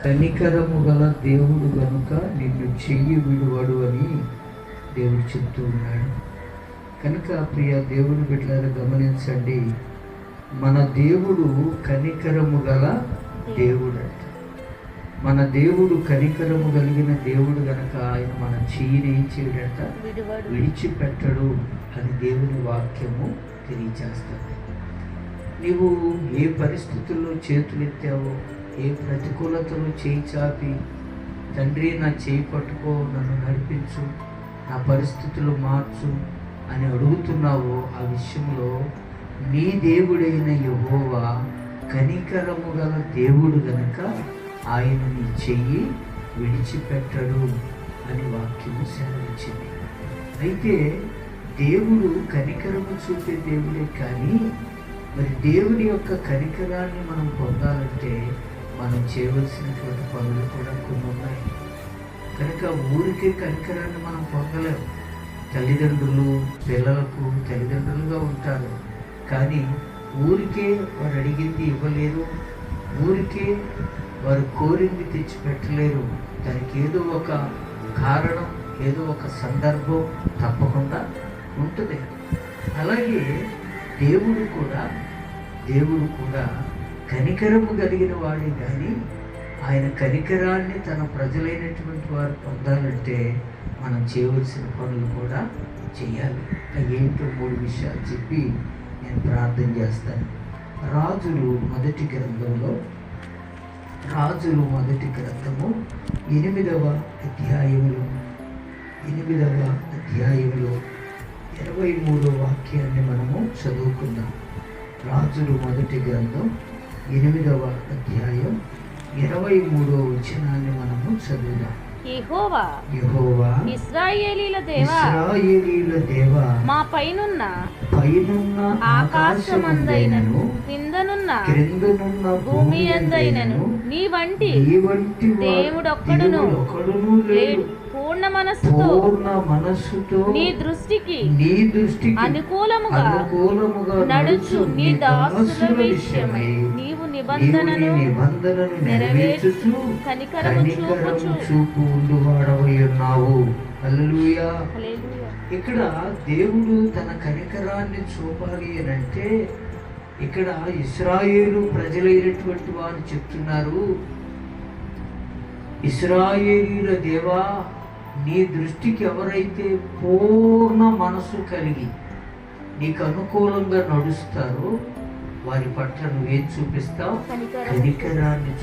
కనికరము గల దేవుడు గనుక నిన్ను చెయ్యి విడువడు అని దేవుడు చెప్తూ ఉన్నాడు. కనుక ప్రియ దేవుని బిడ్డలారా గమనించండి, మన దేవుడు కనికరము గల దేవుడు అంట. మన దేవుడు కనికరము కలిగిన దేవుడు గనక ఆయన మన చెయ్యిని ఏం చేయడంట, విడిచిపెట్టడు అని దేవుని వాక్యము తెలియచేస్తుంది. నీవు ఏ పరిస్థితుల్లో చేతులెత్తావో, ఏ ప్రతికూలతలు చేయి చాపి తండ్రి నా చేయి పట్టుకో, నన్ను నడిపించు, నా పరిస్థితులు మార్చు అని అడుగుతున్నావో, ఆ విషయంలో నీ దేవుడైన యెహోవా కనికరము గల దేవుడు గనక ఆయన నీ చెయ్యి విడిచిపెట్టడు అని వాక్యము సెలవిచ్చింది. అయితే దేవుడు కనికరము చూపే దేవుడే, కానీ మరి దేవుని యొక్క కనికరాన్ని మనం పొందాలంటే మనం చేయవలసినటువంటి పనులు కూడా కొన్ని ఉన్నాయి. కనుక ఊరికే కనికరాన్ని మనం పొందలేము. తల్లిదండ్రులు పిల్లలకు తల్లిదండ్రులుగా ఉంటారు, కానీ ఊరికే వారు అడిగింది ఇవ్వలేరు, ఊరికే వారు కోరింది తెచ్చిపెట్టలేరు. దానికి ఏదో ఒక కారణం, ఏదో ఒక సందర్భం తప్పకుండా ఉంటుంది. అలాగే దేవుడు కూడా కనికరము కలిగిన వాడే, కానీ ఆయన కనికరాన్ని తన ప్రజలైనటువంటి వారు పొందాలంటే మనం చేయవలసిన పనులు కూడా చేయాలి. ఏంటో 3 విషయాలు చెప్పి నేను ప్రార్థన చేస్తాను. రాజులు మొదటి గ్రంథము 8వ అధ్యాయంలో 23వ వాక్యాన్ని మనము చదువుకుందాం. రాజులు మొదటి గ్రంథం 8వ అధ్యాయం 23వ వచనాన్ని మనము చదువుదాం. యెహోవా ఇశ్రాయేలీల దేవా, మా పైనున్న ఆకాశమందైనను క్రిందనున్న భూమి యందైనను నీ వంటి దేవుడొక్కడును లేడు. పూర్ణ మనస్సుతో నీ దృష్టికి అనుకూలముగా నడుచు నీ దాసుల విషయమై నీవు నిబంధనను నెరవేర్చు కనికరము చూపు ఉండువాడవై ఉన్నావు. హల్లెలూయా. ఇక్కడ దేవుడు తన కనికరాన్ని చూపాలి అని అంటే, ఇక్కడ ఇశ్రాయేలు ప్రజలైనటువంటి వారు చెప్తున్నారు, ఇశ్రాయేలీల దేవా, నీ దృష్టికి ఎవరైతే పూర్ణ మనసు కలిగి నీకు అనుకూలంగా నడుస్తారో వారి పట్ల నువ్వేం చూపిస్తావు? కనికరాన్ని